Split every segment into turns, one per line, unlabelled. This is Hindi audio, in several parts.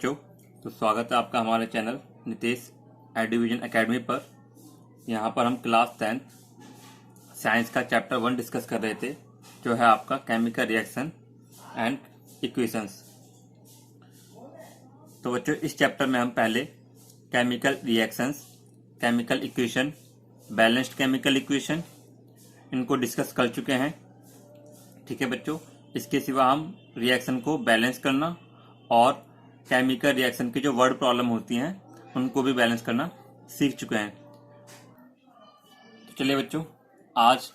बच्चों, तो स्वागत है आपका हमारे चैनल नितेश एडुविजन एकेडमी पर। यहाँ पर हम क्लास 10 साइंस का चैप्टर 1 डिस्कस कर रहे थे, जो है आपका केमिकल रिएक्शन एंड इक्वेशंस। तो बच्चों, इस चैप्टर में हम पहले chemical reactions, chemical equation, balanced chemical equation इनको डिस्कस कर चुके हैं। ठीक है बच्चों, इसके सिवा हम रिएक्शन को बैलेंस करना और केमिकल रिएक्शन की जो वर्ड प्रॉब्लम होती हैं उनको भी बैलेंस करना सीख चुके हैं। तो चलिए बच्चों, आज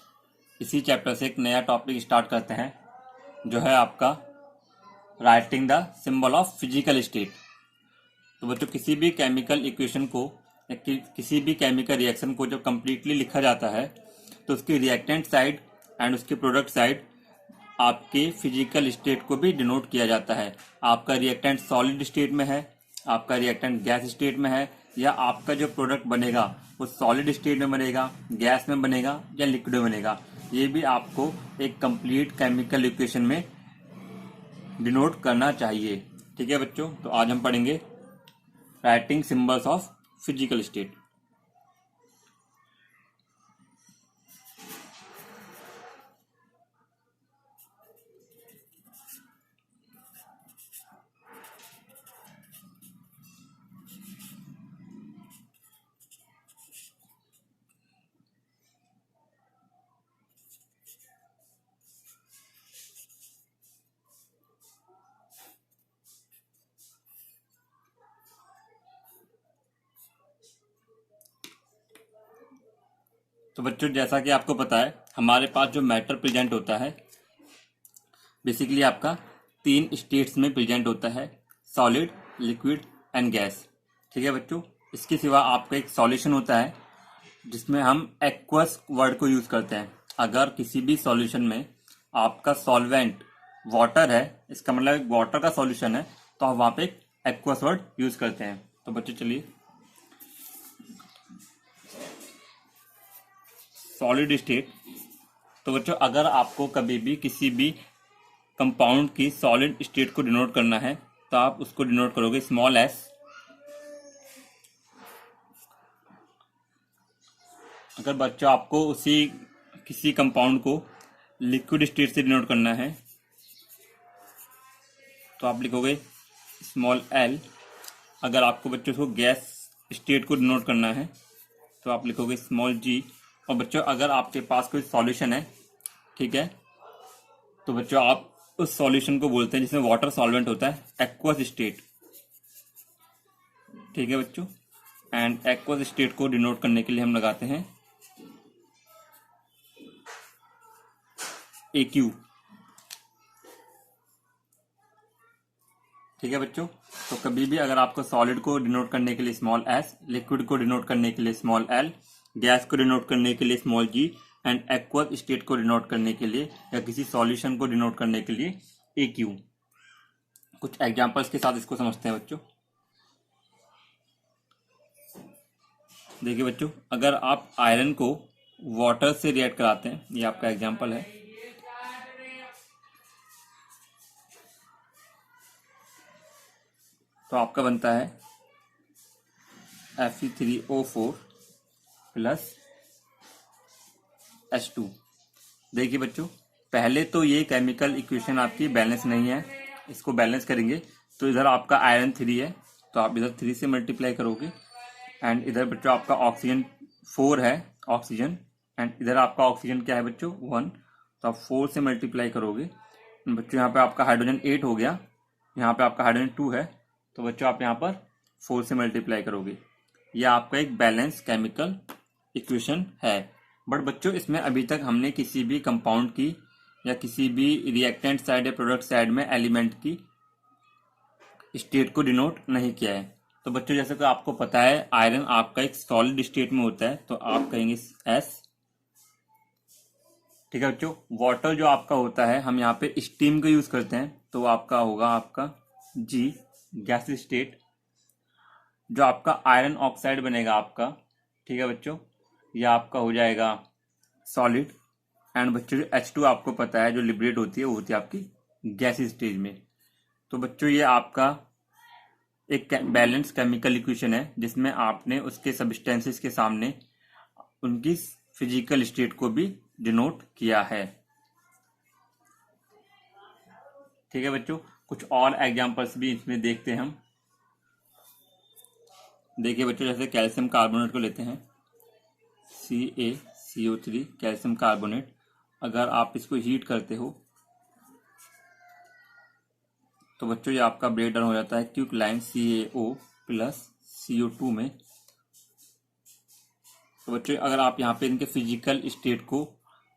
इसी चैप्टर से एक नया टॉपिक स्टार्ट करते हैं, जो है आपका writing the symbol of physical state. तो बच्चों, किसी भी केमिकल इक्वेशन को या किसी भी केमिकल रिएक्शन को जब कंप्लीटली लिखा जाता है तो उसकी रिएक्टेंट साइड एंड उसकी प्रोडक्ट साइड आपके फिजिकल स्टेट को भी डिनोट किया जाता है। आपका रिएक्टेंट सॉलिड स्टेट में है, आपका रिएक्टेंट गैस स्टेट में है, या आपका जो प्रोडक्ट बनेगा वो सॉलिड स्टेट में बनेगा, गैस में बनेगा या लिक्विड में बनेगा, ये भी आपको एक कंप्लीट केमिकल इक्वेशन में डिनोट करना चाहिए। ठीक है बच्चों, तो आज हम पढ़ेंगे writing symbols of physical state. तो बच्चों, जैसा कि आपको पता है, हमारे पास जो मैटर प्रेजेंट होता है बेसिकली आपका 3 स्टेट्स में प्रेजेंट होता है, सॉलिड, लिक्विड एंड गैस। ठीक है बच्चों, इसके सिवा आपका एक सॉल्यूशन होता है जिसमें हम एक्वस वर्ड को यूज करते हैं। अगर किसी भी सॉल्यूशन में आपका सॉल्वेंट वाटर है, इसका मतलब वाटर का सॉल्यूशन है, तो हम वहां पे एक्वस वर्ड यूज करते हैं। तो बच्चों चलिए, सॉलिड स्टेट। तो बच्चों, अगर आपको कभी भी किसी भी कंपाउंड की सॉलिड स्टेट को डिनोट करना है तो आप उसको डिनोट करोगे स्मॉल एस। अगर बच्चों आपको उसी किसी कंपाउंड को लिक्विड स्टेट से डिनोट करना है तो आप लिखोगे स्मॉल एल। अगर आपको बच्चों को गैस स्टेट को डिनोट करना है तो आप लिखोगे स्मॉल जी। और बच्चों, अगर आपके पास कोई सॉल्यूशन है, ठीक है, तो बच्चों आप उस सॉल्यूशन को बोलते हैं जिसमें वाटर सॉल्वेंट होता है एक्वस स्टेट। ठीक है बच्चों, एंड एक्वस स्टेट को डिनोट करने के लिए हम लगाते हैं AQ। ठीक है बच्चों, तो कभी भी अगर आपको सॉलिड को डिनोट करने के लिए स्मॉल एस, लिक्विड को डिनोट करने के लिए स्मॉल एल, गैस को डिनोट करने के लिए small G and aqueous state को डिनोट करने के लिए या किसी सॉल्यूशन को डिनोट करने के लिए AQ। कुछ एग्जांपल्स के साथ इसको समझते हैं बच्चों। देखिए बच्चों, अगर आप आयरन को वाटर से रिएक्ट कराते हैं, ये आपका एग्जांपल है, तो आपका बनता है Fe3O4 प्लस H2। देखिए बच्चों, पहले तो ये केमिकल इक्वेशन आपकी बैलेंस नहीं है, इसको बैलेंस करेंगे तो इधर आपका आयरन 3 है तो आप इधर 3 से मल्टीप्लाई करोगे, एंड इधर बच्चों आपका ऑक्सीजन 4 है, ऑक्सीजन, एंड इधर आपका ऑक्सीजन क्या है बच्चों 1, तो आप 4 से मल्टीप्लाई करोगे। बच्चों यहाँ पे आपका हाइड्रोजन 8 हो गया, यहाँ पे आपका हाइड्रोजन 2 है, तो बच्चों आप यहाँ पर 4 से मल्टीप्लाई करोगे। यह आपका एक बैलेंस केमिकल इक्वेशन है। बट बच्चों, इसमें अभी तक हमने किसी भी कंपाउंड की या किसी भी रिएक्टेंट साइड या प्रोडक्ट साइड में एलिमेंट की स्टेट को डिनोट नहीं किया है। तो बच्चों, जैसे कि आपको पता है, आयरन आपका एक सॉलिड स्टेट में होता है तो आप कहेंगे एस। ठीक है बच्चों, वाटर जो आपका होता है, हम यहाँ पे स्टीम का यूज करते हैं तो आपका होगा आपका जी, गैस स्टेट। जो आपका आयरन ऑक्साइड बनेगा आपका, ठीक है बच्चों, यह आपका हो जाएगा सॉलिड। एंड बच्चों, जो H2 आपको पता है जो लिबरेट होती है वो होती है आपकी गैस स्टेज में। तो बच्चों, ये आपका एक बैलेंस केमिकल इक्वेशन है जिसमें आपने उसके सब्सटेंसेस के सामने उनकी फिजिकल स्टेट को भी डिनोट किया है। ठीक है बच्चों, कुछ और एग्जांपल्स भी इसमें देखते हैं हम। देखिए बच्चों, जैसे कैल्शियम कार्बोनेट को लेते हैं, CaCO3 कैल्शियम कार्बोनेट। अगर आप इसको हीट करते हो तो बच्चों ये आपका ब्रेक डाउन हो जाता है क्विकलाइन CaO प्लस CO2 में। तो बच्चों अगर आप यहाँ पे इनके फिजिकल स्टेट को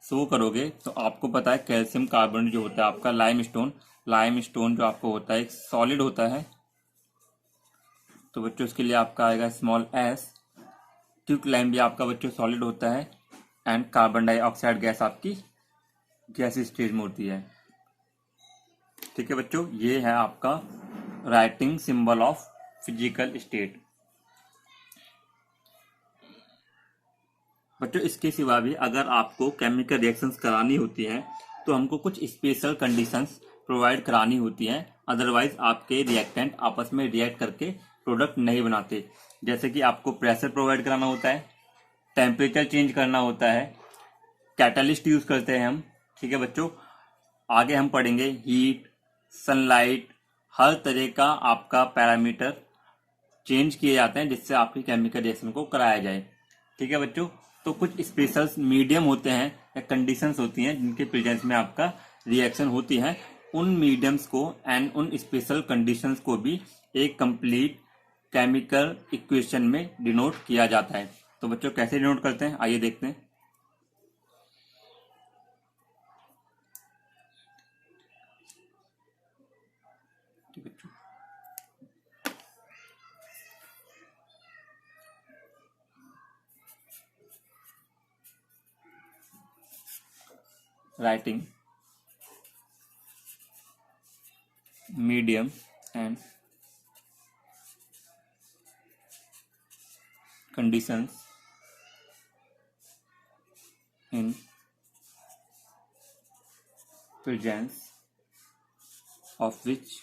शो करोगे तो आपको पता है कैल्शियम कार्बोनेट जो होता है आपका लाइमस्टोन जो आपको होता है एक सॉलिड होता है। तो बच्चों इसके लिए आपका आएगा स्मॉल s। क्विकलाइन भी आपका बच्चों सॉलिड होता है एंड कार्बन डाइऑक्साइड गैस आपकी गैस स्टेज में होती है। ठीक है बच्चों, ये है आपका writing symbol of physical state. बच्चों इसके सिवा भी अगर आपको केमिकल रिएक्शंस करानी होती है तो हमको कुछ स्पेशल कंडीशंस प्रोवाइड करानी होती हैं, अदरवाइज आपके रिएक्टेंट आपस में रिएक्ट करके प्रोडक्ट नहीं बनाते। जैसे कि आपको प्रेशर प्रोवाइड कराना होता है, टेम्परेचर चेंज करना होता है, कैटलिस्ट यूज करते हैं हम। ठीक है बच्चों, आगे हम पढ़ेंगे हीट, सनलाइट, हर तरह का आपका पैरामीटर चेंज किए जाते हैं जिससे आपकी केमिकल रिएक्शन को कराया जाए। ठीक है बच्चों, तो कुछ स्पेशल मीडियम होते हैं या कंडीशंस होती हैं जिनके प्रेजेंस में आपका रिएक्शन होती है। उन मीडियम्स को एंड उन स्पेशल कंडीशंस को भी एक कंप्लीट केमिकल इक्वेशन में डिनोट किया जाता है। तो बच्चों कैसे डिनोट करते हैं आइए देखते हैं। Writing medium and conditions in presence of which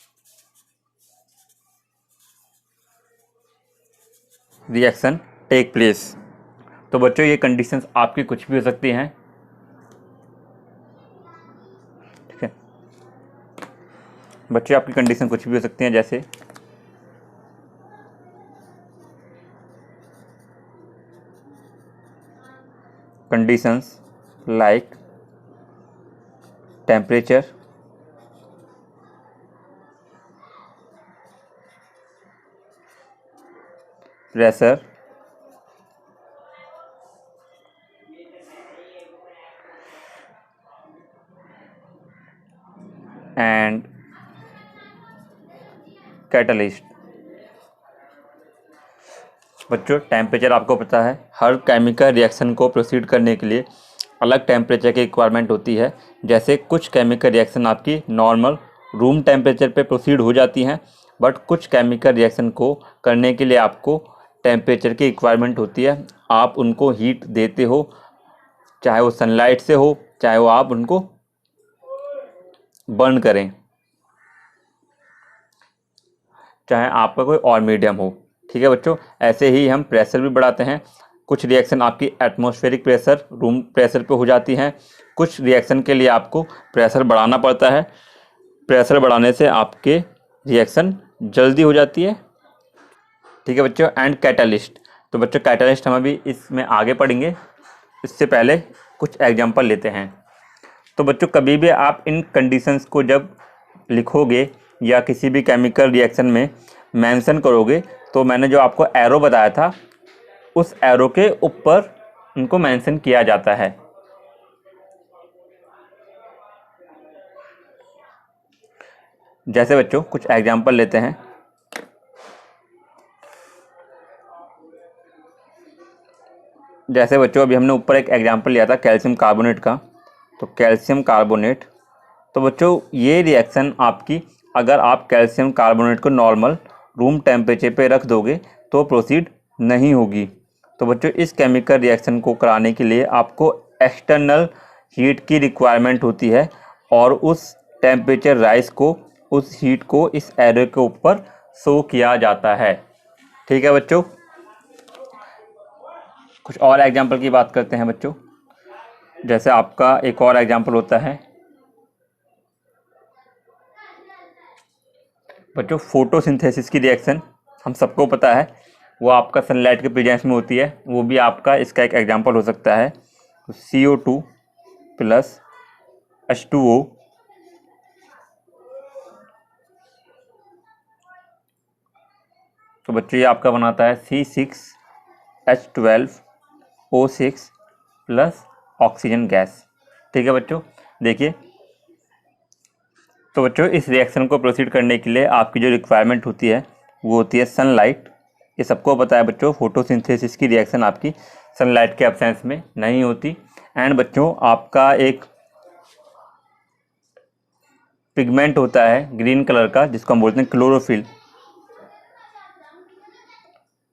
reaction take place। तो बच्चों ये कंडीशंस आपकी कुछ भी हो सकती हैं। ठीक है बच्चों, आपकी कंडीशन कुछ भी हो सकती हैं, जैसे conditions like temperature, pressure, and catalyst. बच्चों टेम्परेचर आपको पता है, हर केमिकल रिएक्शन को प्रोसीड करने के लिए अलग टेम्परेचर की रिक्वायरमेंट होती है। जैसे कुछ केमिकल रिएक्शन आपकी नॉर्मल रूम टेम्परेचर पे प्रोसीड हो जाती हैं, बट कुछ केमिकल रिएक्शन को करने के लिए आपको टेम्परेचर की रिक्वायरमेंट होती है। आप उनको हीट देते हो, चाहे वो सनलाइट से हो, चाहे वो आप उनको बर्न करें, चाहे आपका कोई और मीडियम हो। ठीक है बच्चों, ऐसे ही हम प्रेशर भी बढ़ाते हैं। कुछ रिएक्शन आपकी एटमॉस्फेरिक प्रेशर, रूम प्रेशर पे हो जाती हैं, कुछ रिएक्शन के लिए आपको प्रेशर बढ़ाना पड़ता है। प्रेशर बढ़ाने से आपके रिएक्शन जल्दी हो जाती है। ठीक है बच्चों, एंड कैटलिस्ट। तो बच्चों कैटलिस्ट हम अभी इसमें आगे पढ़ेंगे, इससे पहले कुछ एग्जांपल लेते हैं। तो बच्चों कभी भी आप इन कंडीशंस को जब लिखोगे या किसी भी केमिकल रिएक्शन में मेंशन करोगे तो मैंने जो आपको एरो बताया था उस एरो के ऊपर इनको मेंशन किया जाता है। जैसे बच्चों कुछ एग्जांपल लेते हैं। जैसे बच्चों अभी हमने ऊपर एक एग्जांपल लिया था कैल्शियम कार्बोनेट का, तो कैल्शियम कार्बोनेट। तो बच्चों ये रिएक्शन आपकी, अगर आप कैल्शियम कार्बोनेट को नॉर्मल रूम टेम्परेचर पे रख दोगे तो प्रोसीड नहीं होगी। तो बच्चों इस केमिकल रिएक्शन को कराने के लिए आपको एक्सटर्नल हीट की रिक्वायरमेंट होती है और उस टेम्परेचर राइज को, उस हीट को इस एरो के ऊपर शो किया जाता है। ठीक है बच्चों, कुछ और एग्जाम्पल की बात करते हैं बच्चों। जैसे आपका एक और एग्जाम्पल होता है बच्चों, फोटोसिंथेसिस की रिएक्शन हम सबको पता है, वो आपका सनलाइट के प्रेजेंस में होती है। वो भी आपका इसका एक एग्जाम्पल हो सकता है CO2 प्लस H2O तो बच्चों ये आपका बनाता है C6H12O6 प्लस ऑक्सीजन गैस। ठीक है बच्चों, देखिए तो बच्चों इस रिएक्शन को प्रोसीड करने के लिए आपकी जो रिक्वायरमेंट होती है वो होती है सनलाइट। ये सबको पता है बच्चों, फोटोसिंथेसिस की रिएक्शन आपकी सनलाइट के एब्सेंस में नहीं होती। एंड बच्चों आपका एक पिगमेंट होता है ग्रीन कलर का जिसको हम बोलते हैं क्लोरोफिल।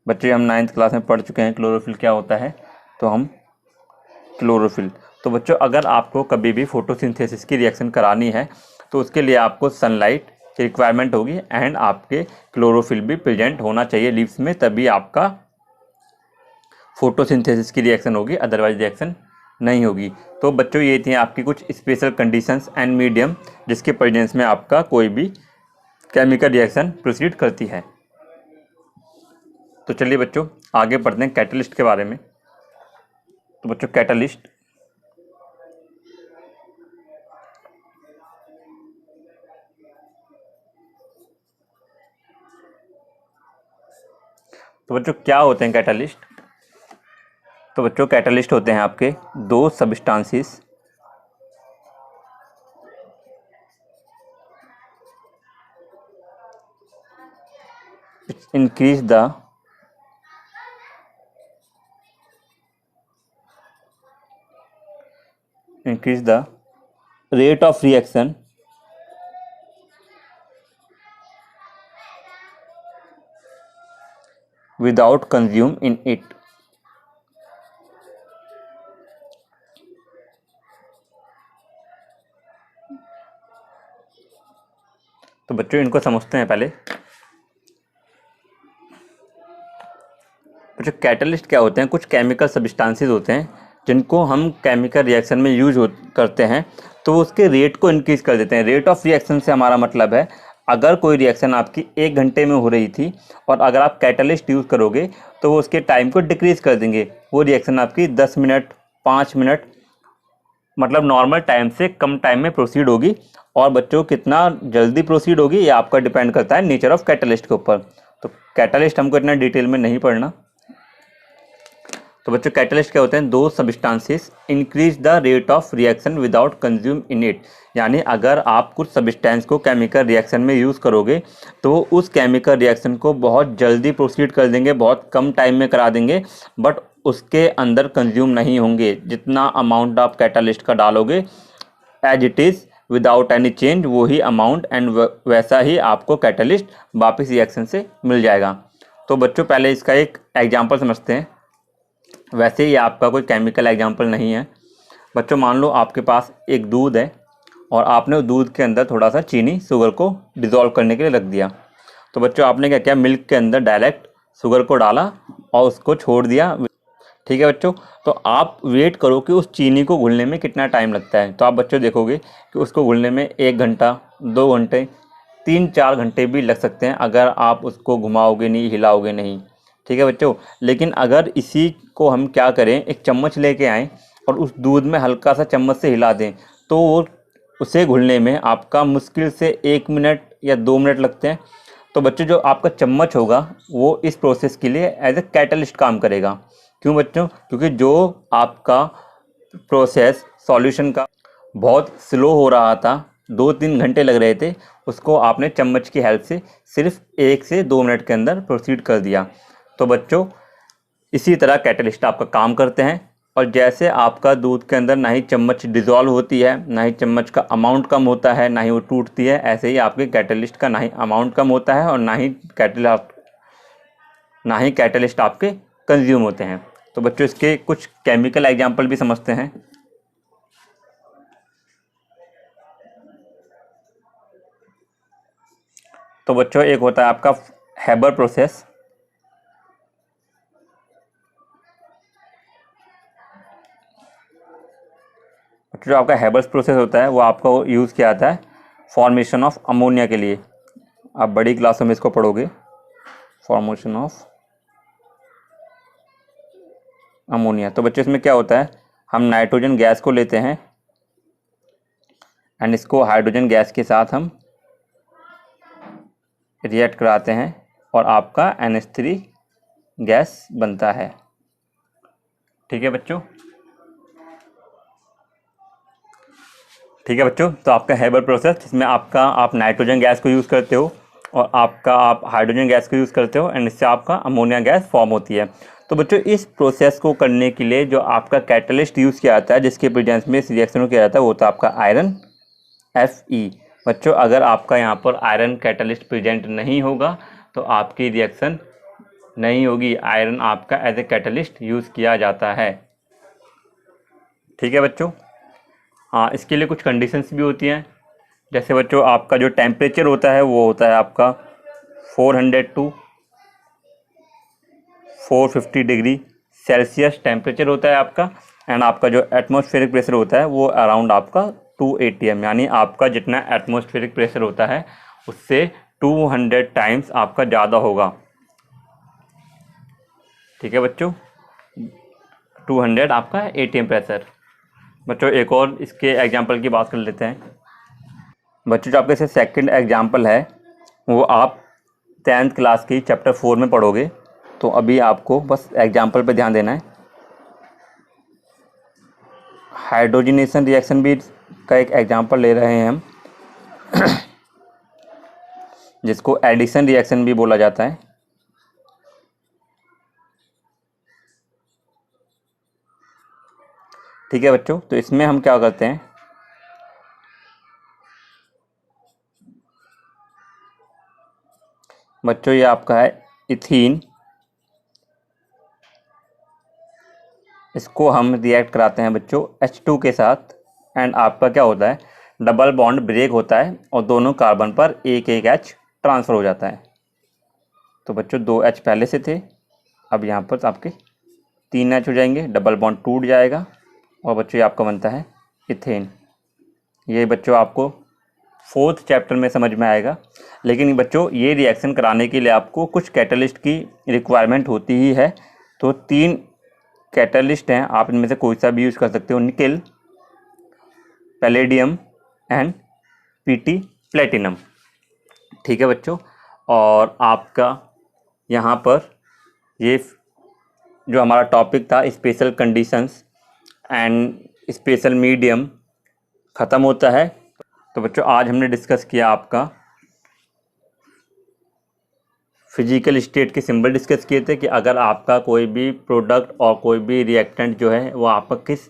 बच्चे हम 9th क्लास में पढ़ चुके हैं क्लोरोफिल क्या होता है, तो हम क्लोरोफिल। तो बच्चों अगर आपको कभी भी फोटोसिंथेसिस की रिएक्शन करानी है तो उसके लिए आपको सनलाइट की रिक्वायरमेंट होगी एंड आपके क्लोरोफिल भी प्रेजेंट होना चाहिए लीव्स में, तभी आपका फोटोसिंथेसिस की रिएक्शन होगी, अदरवाइज रिएक्शन नहीं होगी। तो बच्चों ये थी आपकी कुछ स्पेशल कंडीशंस एंड मीडियम जिसके प्रेजेंस में आपका कोई भी केमिकल रिएक्शन प्रोसीड करती है। तो चलिए बच्चों आगे पढ़ते हैं कैटलिस्ट के बारे में। तो बच्चों कैटलिस्ट तो बच्चों क्या होते हैं कैटलिस्ट? तो बच्चों कैटलिस्ट होते हैं आपके दो substances increase the rate of reaction without consume in it। तो बच्चों इनको समझते हैं पहले। बच्चों कैटलिस्ट क्या होते हैं? कुछ केमिकल सब्सटेंसेस होते हैं जिनको हम केमिकल रिएक्शन में यूज करते हैं, तो उसके रेट को इंक्रीज कर देते हैं। रेट ऑफ रिएक्शन से हमारा मतलब है अगर कोई रिएक्शन आपकी 1 घंटे में हो रही थी और अगर आप कैटलिस्ट यूज़ करोगे तो वो उसके टाइम को डिक्रीज कर देंगे। वो रिएक्शन आपकी 10 मिनट 5 मिनट मतलब नॉर्मल टाइम से कम टाइम में प्रोसीड होगी। और बच्चों कितना जल्दी प्रोसीड होगी ये आपका डिपेंड करता है नेचर ऑफ कैटलिस्ट के ऊपर। तो कैटलिस्ट हमको इतना डिटेल में नहीं पढ़ना। तो बच्चों कैटलिस्ट क्या होते हैं? दो substances increase the rate of reaction without consume in it. यानी अगर आप कुछ सब्सटेंस को केमिकल रिएक्शन में यूज़ करोगे तो उस केमिकल रिएक्शन को बहुत जल्दी प्रोसीड कर देंगे, बहुत कम टाइम में करा देंगे, बट उसके अंदर कंज्यूम नहीं होंगे। जितना अमाउंट आप कैटलिस्ट का डालोगे as it is without any change वही अमाउंट एंड वैसा ही आपको कैटलिस्ट वापस रिएक्शन से मिल जाएगा। तो बच्चों पहले इसका एक एग्जाम्पल समझते हैं। वैसे ही आपका कोई केमिकल एग्जाम्पल नहीं है। बच्चों मान लो आपके पास एक दूध है और आपने उस दूध के अंदर थोड़ा सा चीनी शुगर को डिज़ोल्व करने के लिए रख दिया। तो बच्चों आपने क्या किया, मिल्क के अंदर डायरेक्ट शुगर को डाला और उसको छोड़ दिया। ठीक है बच्चों, तो आप वेट करो कि उस चीनी को घुलने में कितना टाइम लगता है। तो आप बच्चों देखोगे कि उसको घुलने में 1 घंटा 2 घंटे 3-4 घंटे भी लग सकते हैं अगर आप उसको घुमाओगे नहीं, हिलाओगे नहीं। ठीक है बच्चों, लेकिन अगर इसी को हम क्या करें, एक चम्मच लेके आएँ और उस दूध में हल्का सा चम्मच से हिला दें तो उसे घुलने में आपका मुश्किल से 1 मिनट या 2 मिनट लगते हैं। तो बच्चों जो आपका चम्मच होगा वो इस प्रोसेस के लिए एज ए कैटलिस्ट काम करेगा। क्यों बच्चों? क्योंकि जो आपका प्रोसेस सॉल्यूशन का बहुत स्लो हो रहा था, 2-3 घंटे लग रहे थे, उसको आपने चम्मच की हेल्प से सिर्फ 1 से 2 मिनट के अंदर प्रोसीड कर दिया। तो बच्चों इसी तरह कैटलिस्ट आपका काम करते हैं। और जैसे आपका दूध के अंदर ना ही चम्मच डिज़ोल्व होती है, ना ही चम्मच का अमाउंट कम होता है, ना ही वो टूटती है, ऐसे ही आपके कैटलिस्ट का ना ही अमाउंट कम होता है और ना ही कैटलिस्ट आपके कंज्यूम होते हैं। तो बच्चों इसके कुछ केमिकल एग्जाम्पल भी समझते हैं। तो बच्चों एक होता है आपका हेबर प्रोसेस, जो आपका हेबर्स प्रोसेस होता है वो आपका यूज़ किया जाता है फॉर्मेशन ऑफ अमोनिया के लिए। आप बड़ी क्लासों में इसको पढ़ोगे, फॉर्मेशन ऑफ अमोनिया। तो बच्चों इसमें क्या होता है, हम नाइट्रोजन गैस को लेते हैं एंड इसको हाइड्रोजन गैस के साथ हम रिएक्ट कराते हैं और आपका NH3 गैस बनता है। ठीक है बच्चों, ठीक है बच्चों। तो आपका हेबर प्रोसेस जिसमें आपका आप नाइट्रोजन गैस को यूज़ करते हो और आपका आप हाइड्रोजन गैस को यूज़ करते हो एंड इससे आपका अमोनिया गैस फॉर्म होती है। तो बच्चों इस प्रोसेस को करने के लिए जो आपका कैटलिस्ट यूज़ किया जाता है, जिसके प्रेजेंस में इस रिएक्शन को किया जाता है, वो होता है आपका आयरन Fe। बच्चों अगर आपका यहाँ पर आयरन कैटलिस्ट प्रेजेंट नहीं होगा तो आपकी रिएक्शन नहीं होगी। आयरन आपका एज ए कैटलिस्ट यूज़ किया जाता है। ठीक है बच्चों। हाँ, इसके लिए कुछ कंडीशंस भी होती हैं। जैसे बच्चों आपका जो टेम्परेचर होता है वो होता है आपका 400 to 450 डिग्री सेल्सियस टेम्परेचर होता है आपका। एंड आपका जो एटमॉस्फेरिक प्रेशर होता है वो अराउंड आपका 2 atm, यानी आपका जितना एटमॉस्फेरिक प्रेशर होता है उससे 200 टाइम्स आपका ज़्यादा होगा। ठीक है बच्चों, 200 आपका atm प्रेशर। बच्चों एक और इसके एग्जांपल की बात कर लेते हैं। बच्चों जो आपके से सेकंड एग्जांपल है वो आप 10th क्लास की चैप्टर 4 में पढ़ोगे। तो अभी आपको बस एग्जांपल पे ध्यान देना है। हाइड्रोजनेशन रिएक्शन भी का एक एग्जांपल ले रहे हैं हम, जिसको एडिशन रिएक्शन भी बोला जाता है। ठीक है बच्चों, तो इसमें हम क्या करते हैं, बच्चों ये आपका है इथीन, इसको हम रिएक्ट कराते हैं बच्चों H2 के साथ एंड आपका क्या होता है, डबल बॉन्ड ब्रेक होता है और दोनों कार्बन पर एक एक H ट्रांसफ़र हो जाता है। तो बच्चों 2 H पहले से थे, अब यहाँ पर आपके 3 H हो जाएंगे, डबल बॉन्ड टूट जाएगा और बच्चों ये आपका बनता है इथेन। ये बच्चों आपको 4th चैप्टर में समझ में आएगा। लेकिन बच्चों ये रिएक्शन कराने के लिए आपको कुछ कैटलिस्ट की रिक्वायरमेंट होती ही है। तो 3 कैटलिस्ट हैं, आप इनमें से कोई सा भी यूज़ कर सकते हो, nickel, palladium and Pt platinum. ठीक है बच्चों, और आपका यहाँ पर ये जो हमारा टॉपिक था special conditions and special medium ख़त्म होता है। तो बच्चों आज हमने डिस्कस किया आपका फिजिकल स्टेट के सिंबल डिस्कस किए थे कि अगर आपका कोई भी प्रोडक्ट और कोई भी रिएक्टेंट जो है वो आपका किस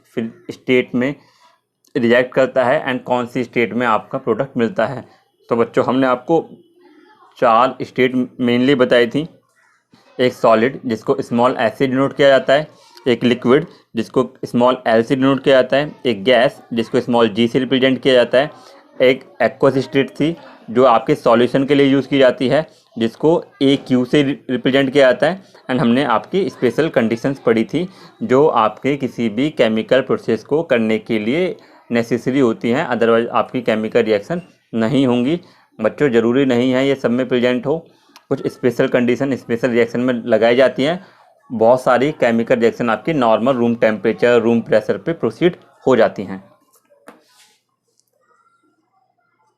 स्टेट में रिएक्ट करता है एंड कौन सी स्टेट में आपका प्रोडक्ट मिलता है। तो बच्चों हमने आपको 4 स्टेट मेनली बताई थी। एक सॉलिड जिसको स्मॉल एस से डिनोट किया जाता है, एक लिक्विड जिसको स्मॉल एल से डिनोट किया जाता है, एक गैस जिसको स्मॉल जी से रिप्रेजेंट किया जाता है, एक एक्वस स्टेट थी जो आपके सॉल्यूशन के लिए यूज़ की जाती है जिसको AQ से रिप्रेजेंट किया जाता है। एंड हमने आपकी स्पेशल कंडीशंस पढ़ी थी जो आपके किसी भी केमिकल प्रोसेस को करने के लिए नेसेसरी होती हैं, अदरवाइज आपकी केमिकल रिएक्शन नहीं होंगी। बच्चों ज़रूरी नहीं है ये सब में प्रेजेंट हो, कुछ स्पेशल कंडीशन स्पेशल रिएक्शन में लगाई जाती हैं। बहुत सारी केमिकल रिएक्शन आपकी normal room temperature room pressure पे प्रोसीड हो जाती हैं।